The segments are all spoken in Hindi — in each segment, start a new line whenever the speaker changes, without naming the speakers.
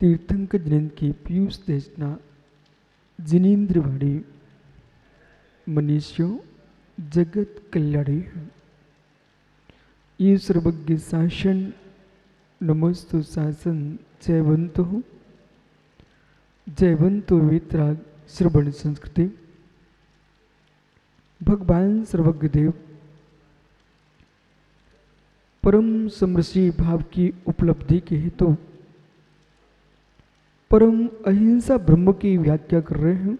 तीर्थंकर जिनेन्द्र की पीयूष देशना जिनेन्द्र वाणी मनुष्यों जगत कल्याणी ये सर्वज्ञ शासन नमस्तु शासन जयवंतो वितराग श्रवण संस्कृति। भगवान सर्वज्ञ देव परम समरसी भाव की उपलब्धि के हेतु परम अहिंसा ब्रह्म की व्याख्या कर रहे हैं।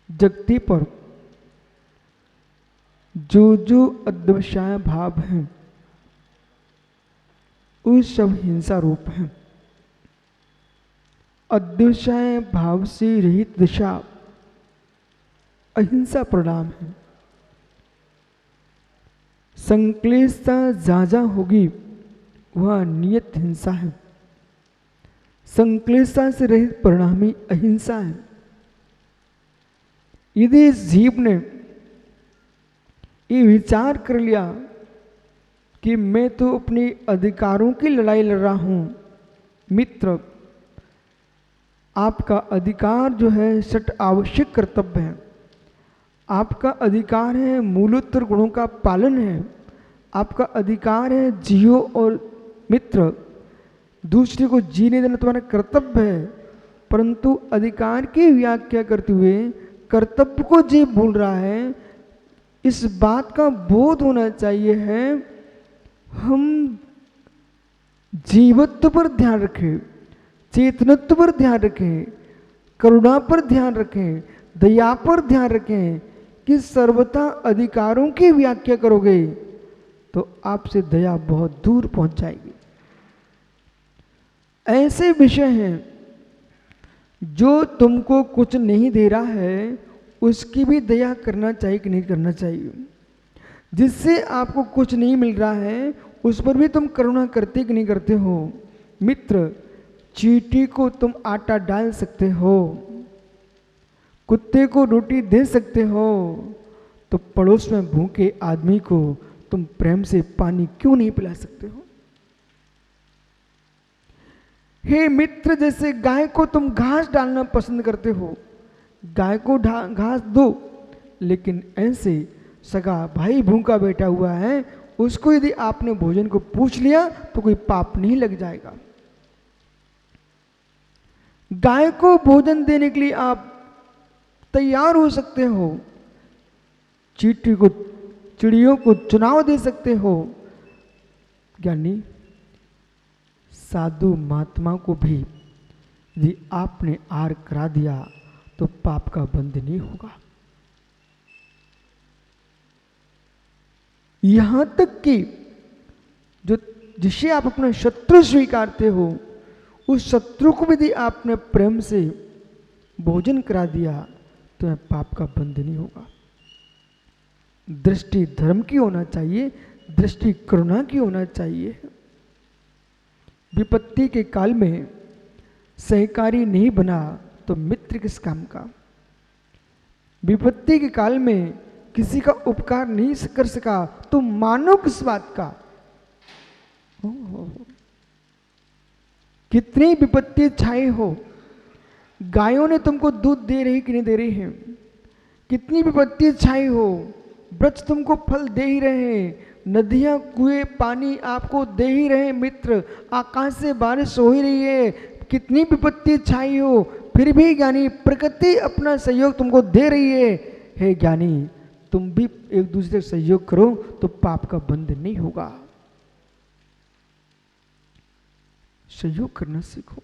जगती पर जो जो अद्वैशाय भाव हैं उस सब हिंसा रूप हैं। अद्वैशाय भाव से रहित दिशा अहिंसा परिणाम है। संक्लेशता जाजा होगी वह नियत हिंसा है। संक्लेशता से रहित परिणामी अहिंसा है। यदि इस जीव ने ये विचार कर लिया कि मैं तो अपने अधिकारों की लड़ाई लड़ रहा हूं, मित्र आपका अधिकार जो है सट आवश्यक कर्तव्य है। आपका अधिकार है मूलोत्तर गुणों का पालन है। आपका अधिकार है जियो और मित्र दूसरे को जीने देना तुम्हारा कर्तव्य है। परंतु अधिकार की व्याख्या करते हुए कर्तव्य को जीव भूल रहा है। इस बात का बोध होना चाहिए है हम जीवत्व पर ध्यान रखें, चेतनत्व पर ध्यान रखें, करुणा पर ध्यान रखें, दया पर ध्यान रखें कि सर्वथा अधिकारों की व्याख्या करोगे तो आपसे दया बहुत दूर पहुंच जाएगी। ऐसे विषय हैं जो तुमको कुछ नहीं दे रहा है उसकी भी दया करना चाहिए कि नहीं करना चाहिए। जिससे आपको कुछ नहीं मिल रहा है उस पर भी तुम करुणा करते कि नहीं करते हो। मित्र चींटी को तुम आटा डाल सकते हो, कुत्ते को रोटी दे सकते हो, तो पड़ोस में भूखे आदमी को तुम प्रेम से पानी क्यों नहीं पिला सकते हो। हे मित्र जैसे गाय को तुम घास डालना पसंद करते हो, गाय को घास दो, लेकिन ऐसे सगा भाई भूखा बैठा हुआ है उसको यदि आपने भोजन को पूछ लिया तो कोई पाप नहीं लग जाएगा। गाय को भोजन देने के लिए आप तैयार हो सकते हो, चिड़ियों को चुनाव दे सकते हो। ज्ञानी साधु महात्मा को भी यदि आपने आर करा दिया तो पाप का बंध नहीं होगा। यहां तक कि जो जिसे आप अपना शत्रु स्वीकारते हो उस शत्रु को भी यदि आपने प्रेम से भोजन करा दिया तो पाप का बंध नहीं होगा। दृष्टि धर्म की होना चाहिए, दृष्टि करुणा की होना चाहिए। विपत्ति के काल में सहकारी नहीं बना तो मित्र किस काम का। विपत्ति के काल में किसी का उपकार नहीं कर सका तो मानो किस बात का। कितनी विपत्ति छाई हो, गायों ने तुमको दूध दे रही कि नहीं दे रही है। कितनी विपत्ति छाई हो, वृक्ष तुमको फल दे ही रहे हैं, नदियां कुएं पानी आपको दे ही रहे मित्र, आकाश से बारिश हो ही रही है। कितनी विपत्ति छाई हो फिर भी ज्ञानी प्रकृति अपना सहयोग तुमको दे रही है। हे ज्ञानी तुम भी एक दूसरे से सहयोग करो तो पाप का बंध नहीं होगा। सहयोग करना सीखो।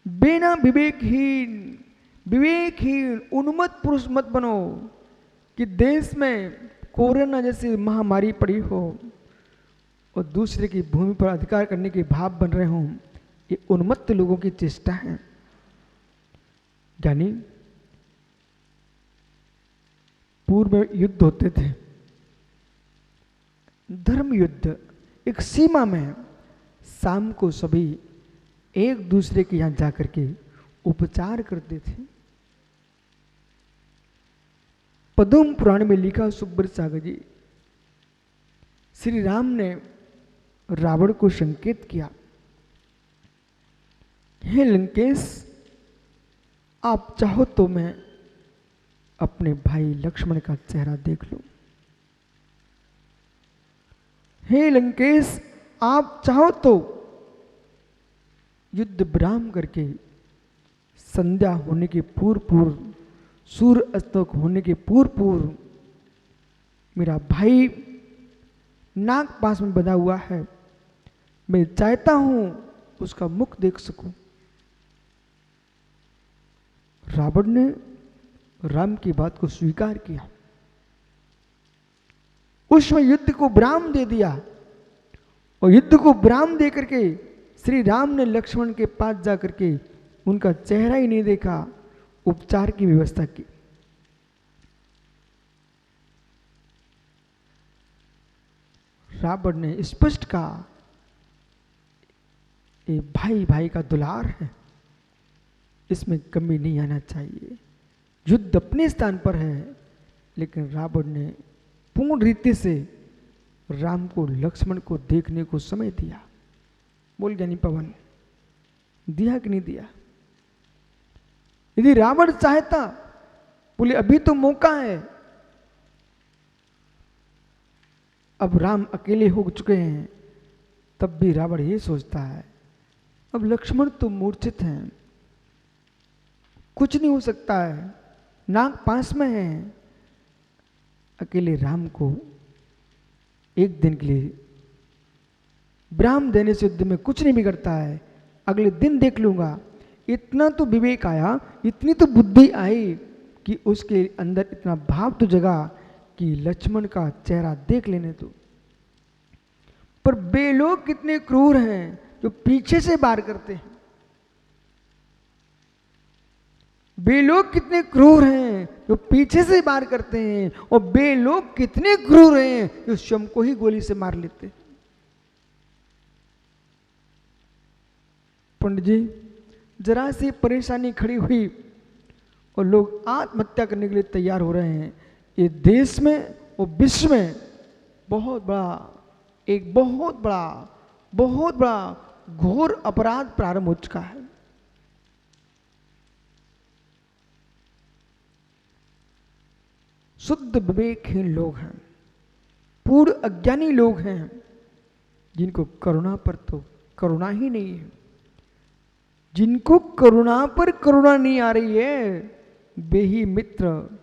बिना विवेकहीन उन्मत्त पुरुष मत बनो कि देश में कोरोना जैसी महामारी पड़ी हो और दूसरे की भूमि पर अधिकार करने के भाव बन रहे हों। ये उन्मत्त लोगों की चेष्टा है। यानी पूर्व में युद्ध होते थे, धर्म युद्ध एक सीमा में, शाम को सभी एक दूसरे के यहां जाकर के उपचार करते थे। पद्म पुराण में लिखा सुब्रत सागर जी, श्री राम ने रावण को संकेत किया हे लंकेश, आप चाहो तो मैं अपने भाई लक्ष्मण का चेहरा देख लूं। हे लंकेश, आप चाहो तो युद्ध विराम करके संध्या होने के पूर्व पूर्व, सूर्य अस्त होने के पूर्व पूर्व मेरा भाई नाग पास में बंधा हुआ है, मैं चाहता हूं उसका मुख देख सकूं। रावण ने राम की बात को स्वीकार किया, उसमें युद्ध को विराम दे दिया और युद्ध को विराम दे करके श्री राम ने लक्ष्मण के पास जाकर के उनका चेहरा ही नहीं देखा, उपचार की व्यवस्था की। रावण ने स्पष्ट कहा, ये भाई भाई का दुलार है, इसमें कमी नहीं आना चाहिए। युद्ध अपने स्थान पर है, लेकिन रावण ने पूर्ण रीति से राम को लक्ष्मण को देखने को समय दिया। बोल ज्ञानी पवन, दिया कि नहीं दिया? यदि रावण चाहता, बोले अभी तो मौका है, अब राम अकेले हो चुके हैं, तब भी रावण ये सोचता है अब लक्ष्मण तो मूर्छित हैं, कुछ नहीं हो सकता है, नाग पास में है, अकेले राम को एक दिन के लिए विराम देने से युद्ध में कुछ नहीं बिगड़ता है, अगले दिन देख लूंगा। इतना तो विवेक आया, इतनी तो बुद्धि आई कि उसके अंदर इतना भाव तो जगा कि लक्ष्मण का चेहरा देख लेने दो। पर वे लोग कितने क्रूर हैं जो पीछे से वार करते हैं। वे लोग कितने क्रूर हैं जो पीछे से वार करते हैं, और वे लोग कितने क्रूर हैं जो स्वयं को ही गोली से मार लेते हैं। पंडित जी, जरा सी परेशानी खड़ी हुई और लोग आत्महत्या करने के लिए तैयार हो रहे हैं। ये देश में और विश्व में बहुत बड़ा घोर अपराध प्रारंभ हो चुका है। शुद्ध विवेकहीन लोग हैं, पूर्ण अज्ञानी लोग हैं, जिनको करुणा पर तो करुणा ही नहीं है। जिनको करुणा पर करुणा नहीं आ रही है, वे ही मित्र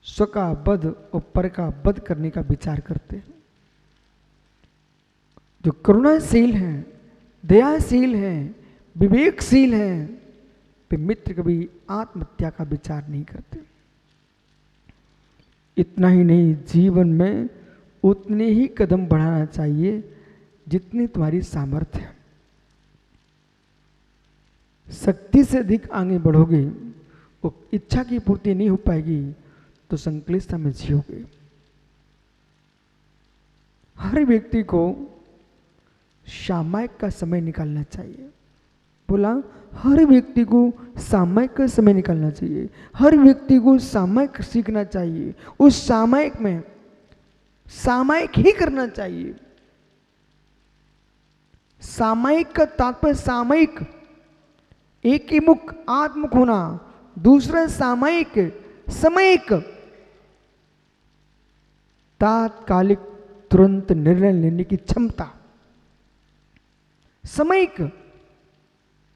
स्व का वध और पर का वध करने का विचार करते हैं। जो करुणाशील हैं, दयाशील हैं, विवेकशील हैं, वे मित्र कभी आत्महत्या का विचार नहीं करते। इतना ही नहीं, जीवन में उतने ही कदम बढ़ाना चाहिए जितनी तुम्हारी सामर्थ्य है। शक्ति से अधिक आगे बढ़ोगे, वो इच्छा की पूर्ति नहीं हो पाएगी तो संक्लिष्टता में जियोगे। हर व्यक्ति को सामायिक का समय निकालना चाहिए। बोला, हर व्यक्ति को सामायिक का समय निकालना चाहिए, हर व्यक्ति को सामायिक सीखना चाहिए। उस सामायिक में सामायिक ही करना चाहिए। सामायिक का तात्पर्य सामयिक, एक ही मुख आत्ममुख होना, दूसरा सामयिक समयिक, तात्कालिक तुरंत निर्णय लेने की क्षमता। समयिक,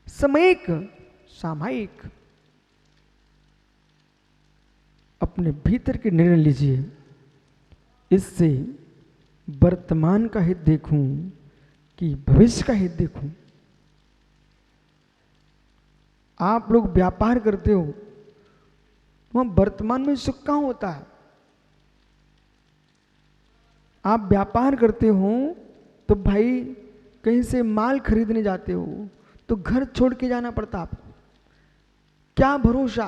समयिक, सामयिक। अपने भीतर के निर्णय लीजिए, इससे वर्तमान का हित देखूं कि भविष्य का हित देखूं। आप लोग व्यापार करते हो, वहां वर्तमान में सुख कहां होता है? आप व्यापार करते हो तो भाई कहीं से माल खरीदने जाते हो तो घर छोड़ के जाना पड़ता आपको। क्या भरोसा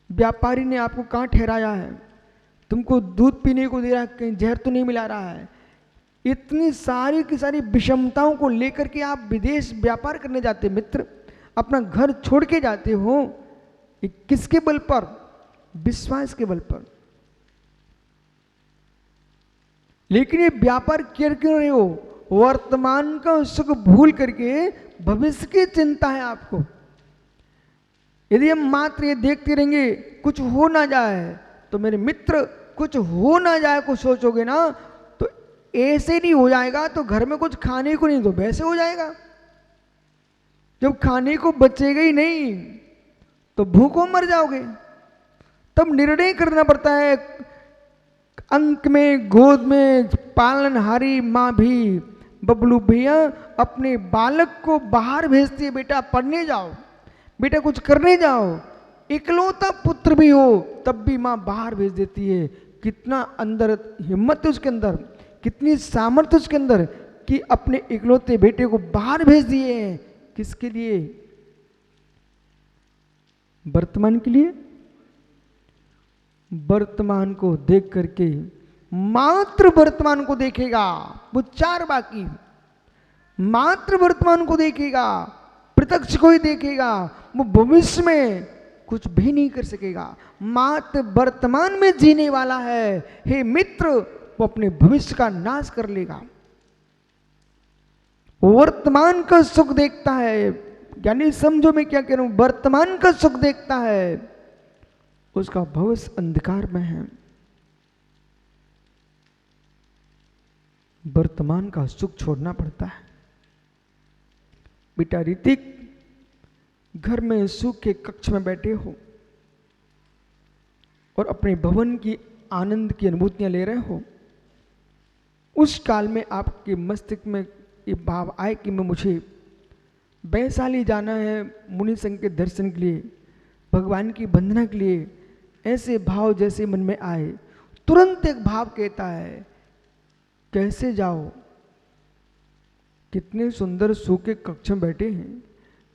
व्यापारी ने आपको कहाँ ठहराया है, तुमको दूध पीने को दे रहा है, कहीं जहर तो नहीं मिला रहा है। इतनी सारी की सारी विषमताओं को लेकर के आप विदेश व्यापार करने जाते मित्र, अपना घर छोड़ के जाते हो, ये किसके बल पर? विश्वास के बल पर। लेकिन ये व्यापार कर क्यों रहे हो? वर्तमान का सुख भूल करके भविष्य की चिंता है आपको। यदि हम मात्र ये देखते रहेंगे कुछ हो ना जाए, तो मेरे मित्र कुछ हो ना जाए कुछ सोचोगे ना, तो ऐसे नहीं हो जाएगा तो घर में कुछ खाने को नहीं तो वैसे हो जाएगा। जब खाने को बचेगा ही नहीं तो भूखों मर जाओगे। तब निर्णय करना पड़ता है। अंक में गोद में पालनहारी माँ भी बबलू भैया अपने बालक को बाहर भेजती है, बेटा पढ़ने जाओ, बेटा कुछ करने जाओ। इकलौता पुत्र भी हो तब भी माँ बाहर भेज देती है। कितना अंदर हिम्मत है उसके अंदर, कितनी सामर्थ्य उसके अंदर कि अपने इकलौते बेटे को बाहर भेज दिए हैं। किसके लिए? वर्तमान के लिए। वर्तमान को देख करके, मात्र वर्तमान को देखेगा वो चार बाकी, मात्र वर्तमान को देखेगा, प्रत्यक्ष को ही देखेगा, वो भविष्य में कुछ भी नहीं कर सकेगा। मात्र वर्तमान में जीने वाला है हे मित्र, वो अपने भविष्य का नाश कर लेगा। वर्तमान का सुख देखता है, यानी समझो मैं क्या कह रहा हूं, वर्तमान का सुख देखता है, उसका भविष्य अंधकार में है। वर्तमान का सुख छोड़ना पड़ता है। बेटा ऋतिक, घर में सुख के कक्ष में बैठे हो और अपने भवन की आनंद की अनुभूतियां ले रहे हो। उस काल में आपके मस्तिष्क में ये भाव आए कि मैं मुझे वैशाली जाना है मुनि संघ के दर्शन के लिए, भगवान की वंदना के लिए। ऐसे भाव जैसे मन में आए, तुरंत एक भाव कहता है कैसे जाओ, कितने सुंदर सूखे कक्ष में बैठे हैं,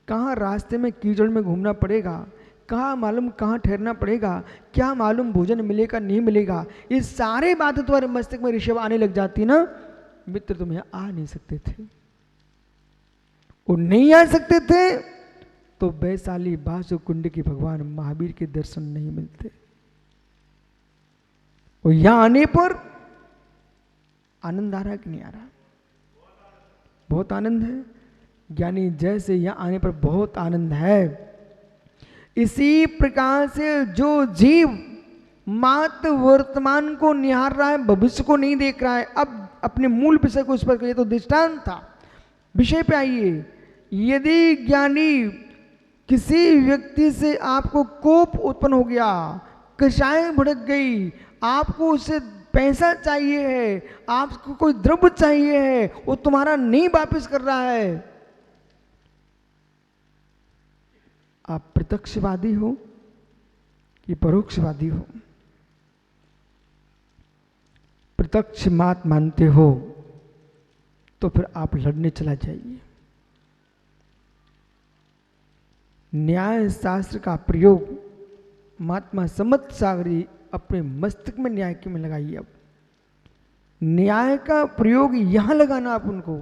कहाँ रास्ते में कीचड़ में घूमना पड़ेगा, कहाँ मालूम कहाँ ठहरना पड़ेगा, क्या मालूम भोजन मिलेगा नहीं मिलेगा। ये सारे बातें तुम्हारे मस्तिष्क में ऋषभ आने लग जाती ना, मित्र तुम यहाँ आ नहीं सकते थे। वो नहीं आ सकते थे तो वैशाली बासु कुंड के भगवान महावीर के दर्शन नहीं मिलते। और यहां आने पर आनंद आ रहा कि नहीं आ रहा? बहुत आनंद है। यानी जैसे यहां आने पर बहुत आनंद है, इसी प्रकार से जो जीव मात्र वर्तमान को निहार रहा है, भविष्य को नहीं देख रहा है, अब अपने मूल विषय को इस पर, ये तो दृष्टांत था, विषय पे आइए। यदि ज्ञानी किसी व्यक्ति से आपको कोप उत्पन्न हो गया, कषाय भड़क गई, आपको उससे पैसा चाहिए है, आपको कोई द्रव्य चाहिए है, वो तुम्हारा नहीं वापस कर रहा है, आप प्रत्यक्षवादी हो कि परोक्षवादी हो? प्रत्यक्ष मात मानते हो तो फिर आप लड़ने चला जाइए। न्याय शास्त्र का प्रयोग महात्मा समत सागरी अपने मस्तिष्क में न्याय के में लगाइए। अब न्याय का प्रयोग यहां लगाना आप उनको।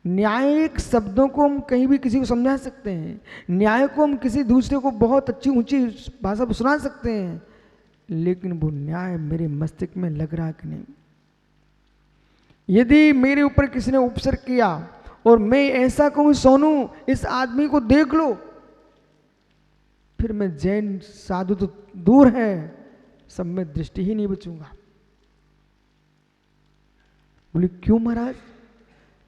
न्यायिक शब्दों को हम कहीं भी किसी को समझा सकते हैं, न्याय को हम किसी दूसरे को बहुत अच्छी ऊंची भाषा में सुना सकते हैं, लेकिन वो न्याय मेरे मस्तिष्क में लग रहा कि नहीं। यदि मेरे ऊपर किसी ने उपसर्ग किया और मैं ऐसा कहूं सोनू इस आदमी को देख लो, फिर मैं जैन साधु तो दूर है, सब में दृष्टि ही नहीं बचूंगा। बोले क्यों महाराज?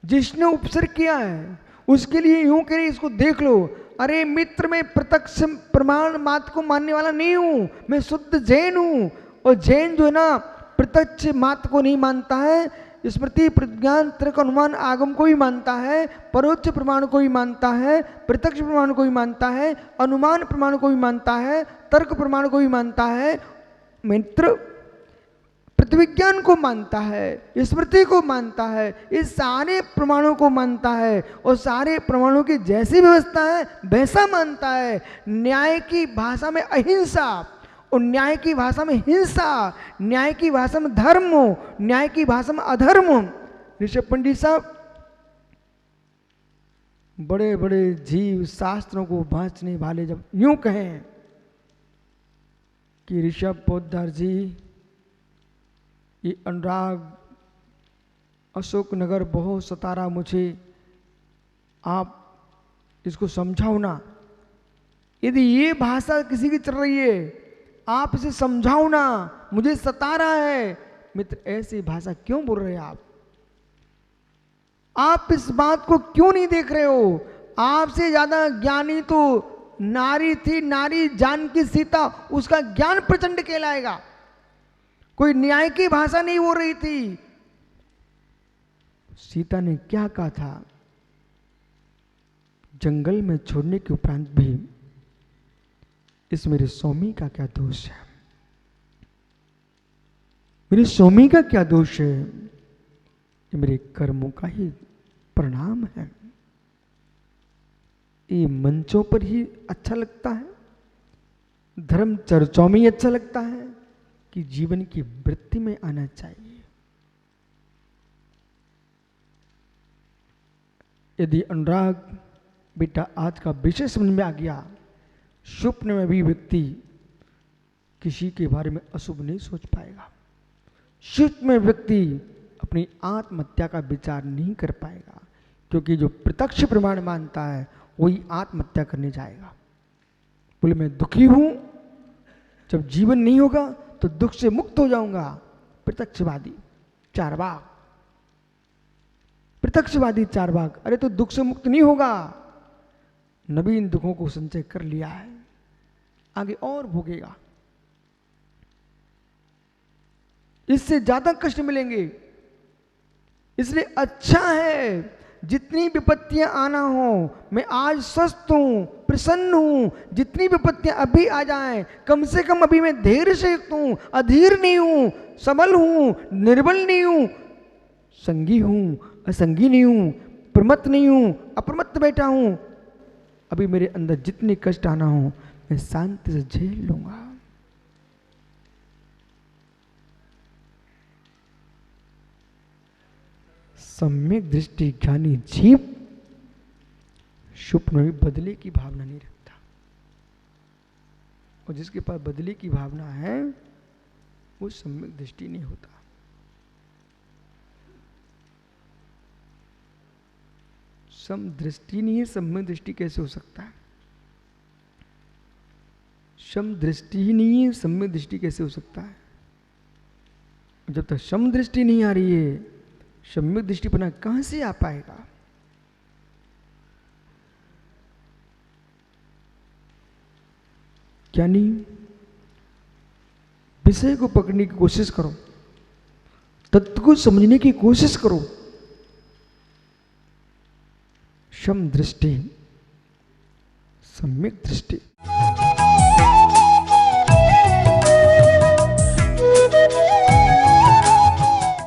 जिसने उपसर्ग किया है उसके लिए यूं कह रही इसको देख लो। अरे मित्र, मैं प्रत्यक्ष प्रमाण मात्र को मानने वाला नहीं हूं, मैं शुद्ध जैन हूं। और जैन जो है ना, प्रत्यक्ष मात्र को नहीं मानता है, स्मृति प्रज्ञान तर्क अनुमान आगम को ही मानता है, परोक्ष प्रमाण को ही मानता है, प्रत्यक्ष प्रमाण को ही मानता है, अनुमान प्रमाण को ही मानता है, तर्क प्रमाण को ही मानता है, मित्र प्रतिविज्ञान को मानता है, स्मृति को मानता है, इस सारे प्रमाणों को मानता है और सारे प्रमाणों की जैसी व्यवस्था है वैसा मानता है। न्याय की भाषा में अहिंसा और न्याय की भाषा में हिंसा, न्याय की भाषा में धर्म, न्याय की भाषा में अधर्म। ऋषभ पंडित साहब बड़े बड़े जीव शास्त्रों को भांचने वाले जब यूं कहें कि ऋषभ पोद्दार जी, ये अनुराग अशोकनगर बहुत सता रहा मुझे, आप इसको समझाओ ना। यदि ये भाषा किसी की चल रही है, आप इसे समझाओ ना, मुझे सता रहा है। मित्र, ऐसी भाषा क्यों बोल रहे हैं आप? आप इस बात को क्यों नहीं देख रहे हो? आपसे ज्यादा ज्ञानी तो नारी थी, नारी जानकी सीता, उसका ज्ञान प्रचंड कहलाएगा। कोई न्याय की भाषा नहीं हो रही थी। सीता ने क्या कहा था? जंगल में छोड़ने के उपरांत भी इस मेरे स्वामी का क्या दोष है? मेरे स्वामी का क्या दोष है? ये मेरे कर्मों का ही परिणाम है। ये मंचों पर ही अच्छा लगता है, धर्म चर्चाओं में ही अच्छा लगता है, कि जीवन की वृत्ति में आना चाहिए। यदि अनुराग बेटा आज का विषय समझ में आ गया, स्वप्न में भी व्यक्ति किसी के बारे में अशुभ नहीं सोच पाएगा। स्वप्न में व्यक्ति अपनी आत्महत्या का विचार नहीं कर पाएगा, क्योंकि जो प्रत्यक्ष प्रमाण मानता है वही आत्महत्या करने जाएगा। बोले मैं दुखी हूं, जब जीवन नहीं होगा तो दुख से मुक्त हो जाऊंगा। प्रत्यक्षवादी चारवाक, प्रत्यक्षवादी चारवाक, अरे तो दुख से मुक्त नहीं होगा, नवीन दुखों को संचय कर लिया है, आगे और भोगेगा, इससे ज्यादा कष्ट मिलेंगे। इसलिए अच्छा है जितनी विपत्तियां आना हो, मैं आज स्वस्थ हूं, प्रसन्न हूं, जितनी विपत्तियां अभी आ जाएं, कम से कम अभी मैं धैर्य से युक्त हूं, अधीर नहीं हूं, सबल हूं, निर्बल नहीं हूं, संगी हूं, असंगी नहीं हूं, प्रमत्त नहीं हूं, अप्रमत्त बैठा हूं। अभी मेरे अंदर जितने कष्ट आना हो मैं शांति से झेल लूंगा। सम्यक दृष्टि ज्ञानी जीव स्वप्न में बदले की भावना नहीं रखता, और जिसके पास बदले की भावना है वो सम्यक दृष्टि नहीं होता। सम दृष्टि नहीं है, सम्यक दृष्टि कैसे हो सकता है? सम दृष्टि ही नहीं है, सम्यक दृष्टि कैसे हो सकता है? जब तक सम दृष्टि नहीं आ रही है, सम्यक दृष्टिपना कहां से आ पाएगा? ज्ञानी विषय को पकड़ने की कोशिश करो, तत्व को समझने की कोशिश करो। सम दृष्टि, सम्यक दृष्टि।